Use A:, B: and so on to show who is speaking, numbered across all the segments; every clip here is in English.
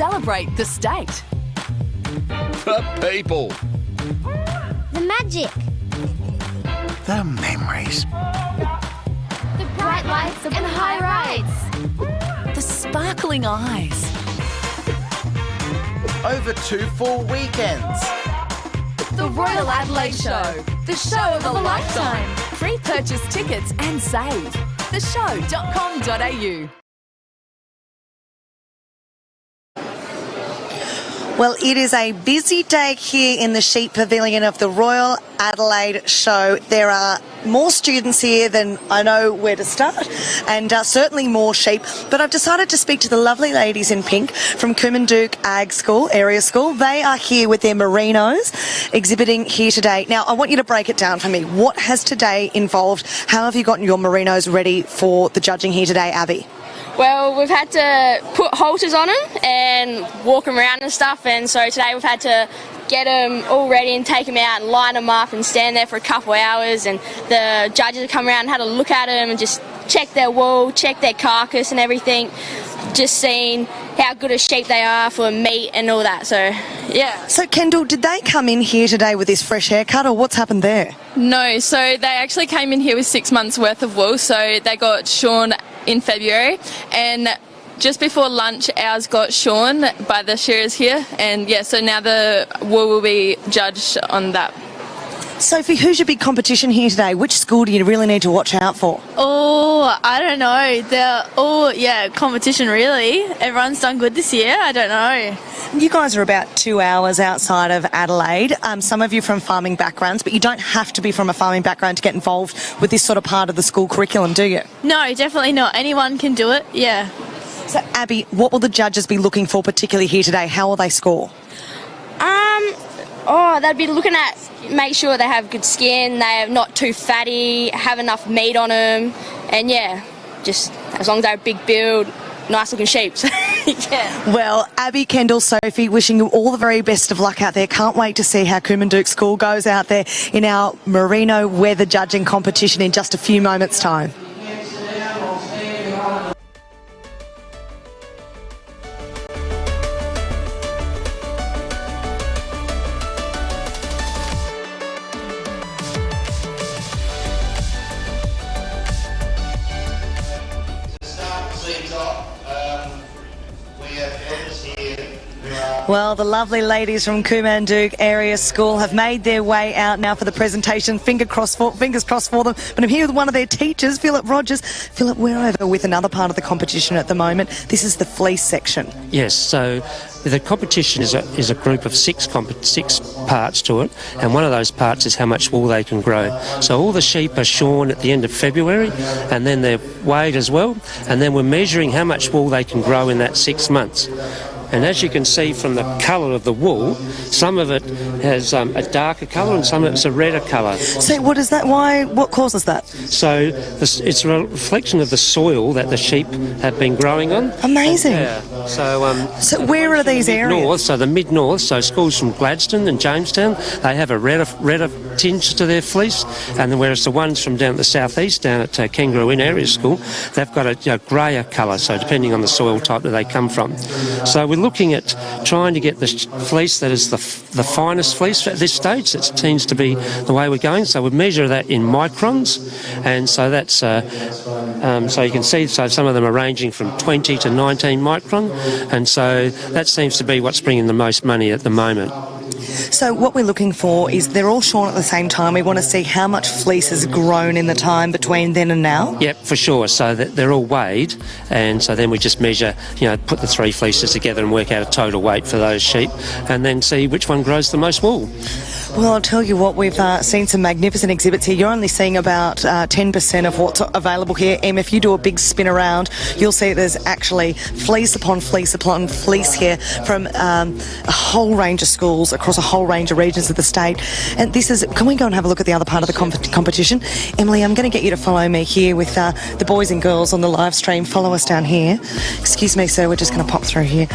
A: celebrate the state.
B: The people.
C: The magic.
D: The memories.
C: The bright lights and high rides.
A: The sparkling eyes.
D: Over 2 full weekends.
A: The Royal Adelaide Show. The show of a lifetime. Pre-purchase tickets and save. theshow.com.au.
E: Well, it is a busy day here in the Sheep Pavilion of the Royal Adelaide Show. There are more students here than I know where to start, and certainly more sheep. But I've decided to speak to the lovely ladies in pink from Coommanduke Ag School, Area School. They are here with their merinos exhibiting here today. Now, I want you to break it down for me. What has today involved? How have you gotten your merinos ready for the judging here today, Abby?
F: Well, we've had to put halters on them and walk them around and stuff, and so today we've had to get them all ready and take them out and line them up and stand there for a couple of hours, and the judges have come around and had a look at them and just check their wool, check their carcass and everything, just seeing how good a sheep they are for meat and all that, so yeah.
E: So Kendall, did they come in here today with this fresh haircut, or what's happened there?
G: No, so they actually came in here with 6 months worth of wool, so they got shorn in February, and just before lunch ours got shorn by the shearers here, and yeah, so now the wool will be judged on that.
E: Sophie, who's your big competition here today? Which school do you really need to watch out for?
H: Oh, I don't know. They're all, competition really. Everyone's done good this year. I don't know.
E: You guys are about 2 hours outside of Adelaide. Some of you from farming backgrounds, but you don't have to be from a farming background to get involved with this sort of part of the school curriculum, do you?
H: No, definitely not. Anyone can do it, yeah.
E: So, Abby, what will the judges be looking for particularly here today? How will they score?
F: They'd be looking at, make sure they have good skin, they're not too fatty, have enough meat on them, and yeah, just as long as they're a big build, nice looking sheep. Yeah.
E: Well, Abby, Kendall, Sophie, wishing you all the very best of luck out there. Can't wait to see how Coommanduke School goes out there in our merino weather judging competition in just a few moments' time. Well, the lovely ladies from Coommanduke Area School have made their way out now for the presentation. Fingers crossed for them. But I'm here with one of their teachers, Philip Rogers. Philip, we're over with another part of the competition at the moment. This is the Flea Section.
I: Yes, so the competition is a group of six parts to it, and one of those parts is how much wool they can grow. So all the sheep are shorn at the end of February, and then they're weighed as well, and then we're measuring how much wool they can grow in that 6 months. And as you can see from the colour of the wool, some of it has a darker colour and some of it's a redder colour.
E: So what is that? What causes that?
I: So it's a reflection of the soil that the sheep have been growing on.
E: Amazing.
I: Yeah.
E: So where are these areas?
I: The mid-north, so schools from Gladstone and Jamestown, they have a redder tinge to their fleece, and whereas the ones from down at the southeast, down at Kangaroo Inn Area School, they've got a greyer colour, so depending on the soil type that they come from. So we're looking at trying to get the fleece that is the finest fleece at this stage. That seems to be the way we're going. So we measure that in microns, and so that's so you can see. So some of them are ranging from 20 to 19 micron, and so that seems to be what's bringing the most money at the moment.
E: So what we're looking for is they're all shorn at the same time. We want to see how much fleece has grown in the time between then and now.
I: Yep, for sure. So that they're all weighed, and so then we just measure, put the three fleeces together and work out a total weight for those sheep, and then see which one grows the most wool.
E: Well, I'll tell you what, we've seen some magnificent exhibits here. You're only seeing about 10% of what's available here. If you do a big spin around, you'll see there's actually fleece upon fleece upon fleece here from a whole range of schools across a whole range of regions of the state. And this is, can we go and have a look at the other part of the competition? Emily, I'm going to get you to follow me here with the boys and girls on the live stream. Follow us down here. Excuse me, sir, we're just going to pop through here.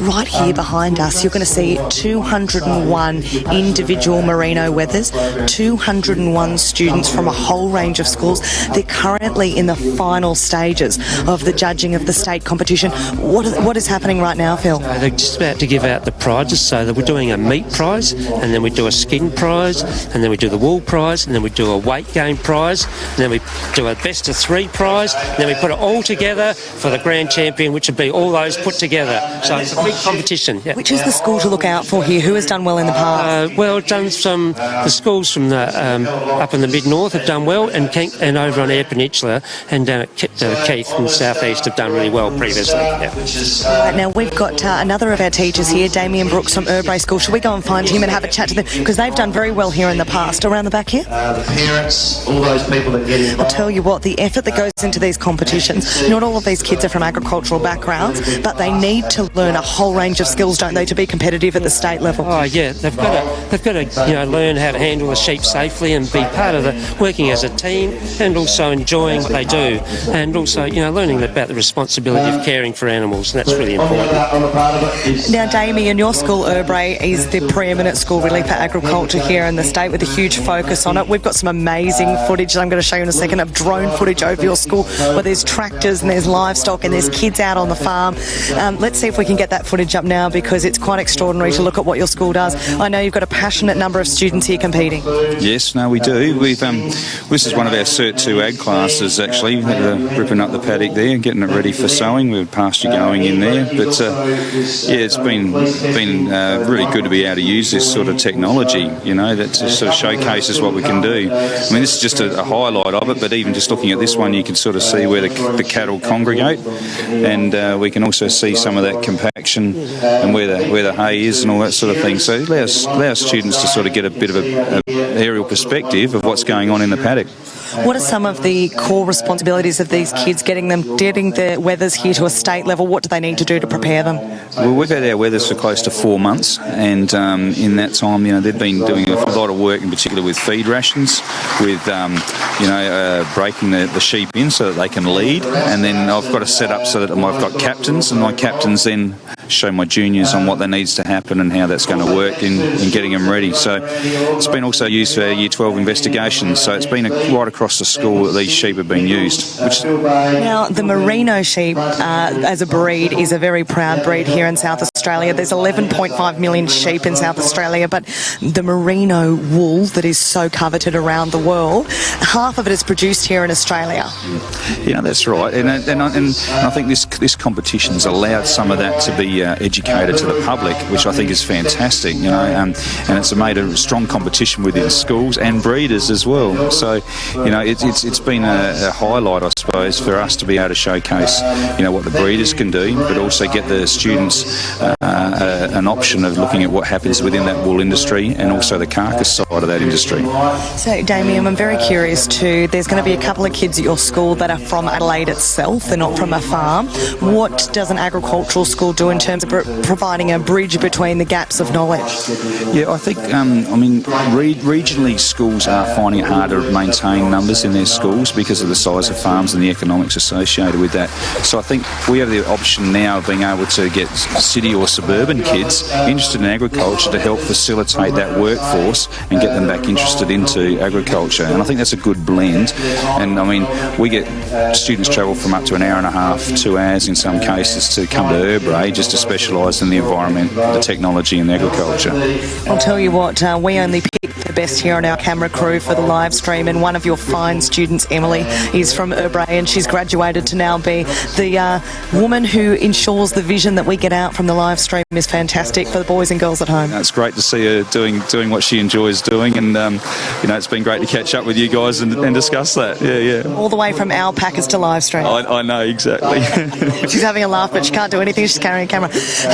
E: Right here behind us, you're going to see 201 individual merino wethers, 201 students from a whole range of schools. They're currently in the final stages of the judging of the state competition. What is happening right now, Phil?
I: They're just about to give out the prizes, so that we're doing a meat prize, and then we do a skin prize, and then we do the wool prize, and then we do a weight gain prize, and then we do a best of 3 prize, and then we put it all together for the grand champion, which would be all those put together. So it's a big competition. Yeah.
E: Which is the school to look out for here? Who has done well in the past?
I: The schools from the up in the mid-north have done well, and over on Eyre Peninsula and down at Keith in the south-east have done really well previously. Yeah.
E: Right, now we've got another of our teachers here, Damian Brooks from Urbray School. Should we go and find him and have a chat to them? Because they've done very well here in the past. Around the back here?
J: The parents, all those people that get involved.
E: I'll tell you what, the effort that goes into these competitions, not all of these kids are from agricultural backgrounds, but they need to learn a whole range of skills, don't they, to be competitive at the state level?
I: Oh yeah, they've got to learn how to handle the sheep safely and be part of the working as a team, and also enjoying what they do, and also learning about the responsibility of caring for animals, and that's really important.
E: Now, Damien, your school, Urbray, is the preeminent school really for agriculture here in the state, with a huge focus on it. We've got some amazing footage that I'm going to show you in a second of drone footage over your school, where there's tractors and there's livestock and there's kids out on the farm. Let's see if we can get that footage up now, because it's quite extraordinary to look at what your school does. I know you've got a passionate number of students here competing.
K: Yes, no, we do. We've this is one of our Cert 2 ag classes, actually. Ripping up the paddock there, getting it ready for sowing. We've pasture going in there, but it's been really good to be able to use this sort of technology, that sort of showcases what we can do. I mean, this is just a highlight of it, but even just looking at this one, you can sort of see where the cattle congregate, and we can also see some of that compaction and where the hay is and all that sort of thing. So it allows students to sort of get a bit of an aerial perspective of what's going on in the paddock.
E: What are some of the core responsibilities of these kids, getting the wethers here to a state level? What do they need to do to prepare them?
K: Well, we've had our wethers for close to 4 months, and in that time, they've been doing a lot of work, in particular with feed rations, with breaking the sheep in so that they can lead, and then I've got to set up so that I've got captains, and my captains then show my juniors on what that needs to happen and how that's going to work in getting them ready. So it's been also used for Year 12 investigations, so it's been right across the school that these sheep have been used.
E: Now, the merino sheep as a breed is a very proud breed here in South Australia. There's 11.5 million sheep in South Australia, but the merino wool that is so coveted around the world, half of it is produced here in Australia.
K: Yeah, that's right, and I think this competition's allowed some of that to be educated to the public, which I think is fantastic, and it's made a strong competition within schools and breeders as well. So, it's been a highlight, I suppose, for us to be able to showcase, what the breeders can do, but also get the students an option of looking at what happens within that wool industry and also the carcass side of that industry.
E: So, Damian, I'm very curious too. There's going to be a couple of kids at your school that are from Adelaide itself. They're not from a farm. What does an agricultural school do in terms of providing a bridge between the gaps of knowledge?
K: Yeah, I think, regionally schools are finding it hard to maintain numbers in their schools because of the size of farms and the economics associated with that. So I think we have the option now of being able to get city or suburban kids interested in agriculture to help facilitate that workforce and get them back interested into agriculture. And I think that's a good blend. And we get students travel from up to an hour and a half, 2 hours in some cases, to come to Urbray just to specialise in the environment, the technology and agriculture.
E: I'll tell you what, we only pick the best here on our camera crew for the live stream, and one of your fine students, Emily, is from Urbray, and she's graduated to now be the woman who ensures the vision that we get out from the live stream is fantastic for the boys and girls at home.
K: It's great to see her doing what she enjoys doing, and it's been great to catch up with you guys and discuss that. Yeah.
E: All the way from alpacas to live stream.
K: I know, exactly.
E: She's having a laugh, but she can't do anything. She's carrying a camera.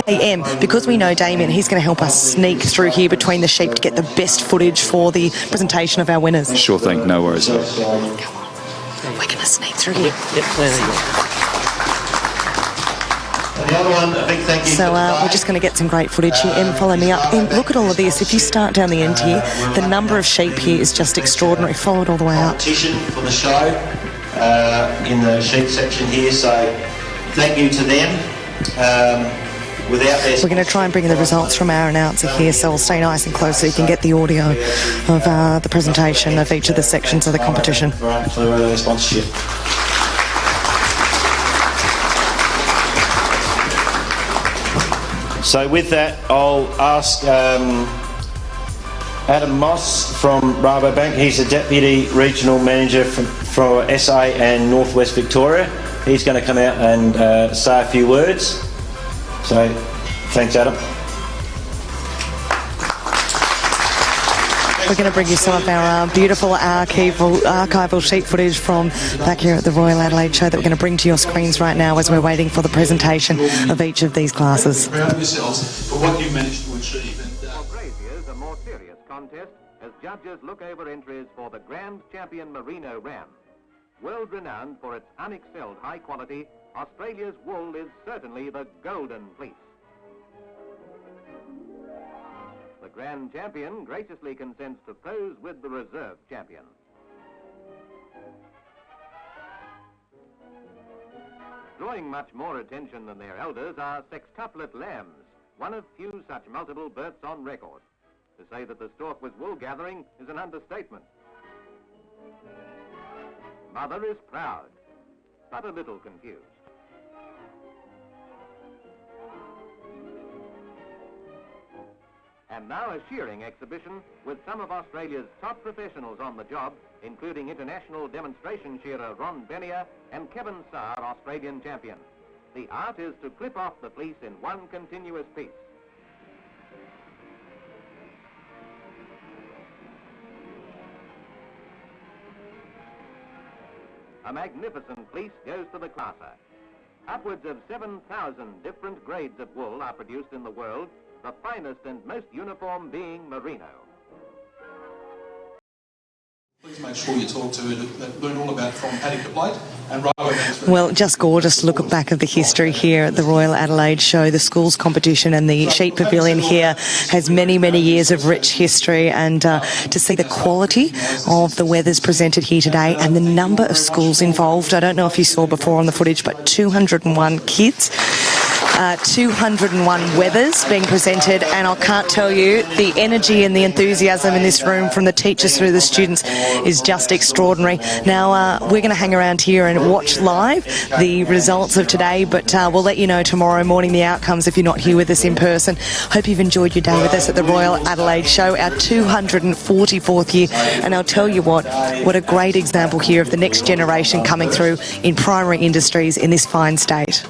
E: Hey, Em, because we know Damian, he's going to help us sneak through here between the sheep to get the best footage for the presentation of our winners.
K: Sure thing, no worries.
E: Come on. We're going to sneak through here.
J: Yep, there you go. The other one, a big thank you.
E: So we're just going to get some great footage here. Em, follow me up. Em, look at all of this. If you start down the end here, the number of sheep here is just extraordinary. Follow it all the way up.
J: Competition for the show in the sheep section here, so thank you to them. without their...
E: We're going to try and bring the results from our announcer here, so we'll stay nice and close so you can get the audio of the presentation of each of the sections of the competition.
J: For their sponsorship. So with that, I'll ask Adam Moss from Rabobank. He's the Deputy Regional Manager for SA and Northwest Victoria. He's going to come out and say a few words. So, thanks, Adam.
E: We're going to bring you some of our beautiful archival sheet footage from back here at the Royal Adelaide Show that we're going to bring to your screens right now as we're waiting for the presentation of each of these classes.
L: Proud of yourselves for what you've managed to achieve.
M: For braziers, a more serious contest as judges look over entries for the Grand Champion Merino Ram. World renowned for its unexcelled high quality, Australia's wool is certainly the golden fleece. The Grand Champion graciously consents to pose with the Reserve Champion. Drawing much more attention than their elders are sextuplet lambs, one of few such multiple births on record. To say that the stork was wool gathering is an understatement. Mother is proud, but a little confused. And now a shearing exhibition with some of Australia's top professionals on the job, including international demonstration shearer Ron Bennier and Kevin Saar, Australian champion. The art is to clip off the fleece in one continuous piece. A magnificent fleece goes to the classer. Upwards of 7,000 different grades of wool are produced in the world, the finest and most uniform being merino.
L: Please make sure you talk to learn all about from paddock to plate and Rabobank.
E: Well, just gorgeous to look back at the history here at the Royal Adelaide Show. The schools competition and the sheep pavilion here has many, many years of rich history, and to see the quality of the Wethers presented here today and the number of schools involved. I don't know if you saw before on the footage, but 201 kids. 201 Wethers being presented, and I can't tell you, the energy and the enthusiasm in this room from the teachers through the students is just extraordinary. Now, we're going to hang around here and watch live the results of today, but we'll let you know tomorrow morning the outcomes if you're not here with us in person. Hope you've enjoyed your day with us at the Royal Adelaide Show, our 244th year, and I'll tell you what a great example here of the next generation coming through in primary industries in this fine state.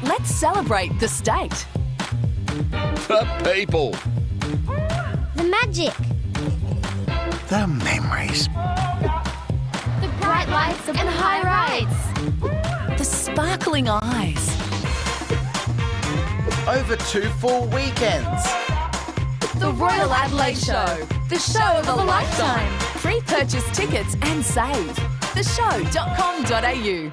A: Let's celebrate the state.
B: The people.
C: The magic.
D: The memories.
C: The bright lights and high rides.
A: The sparkling eyes.
D: Over 2 full weekends.
A: The Royal Adelaide Show. The show of a lifetime. Free purchase tickets and save. theshow.com.au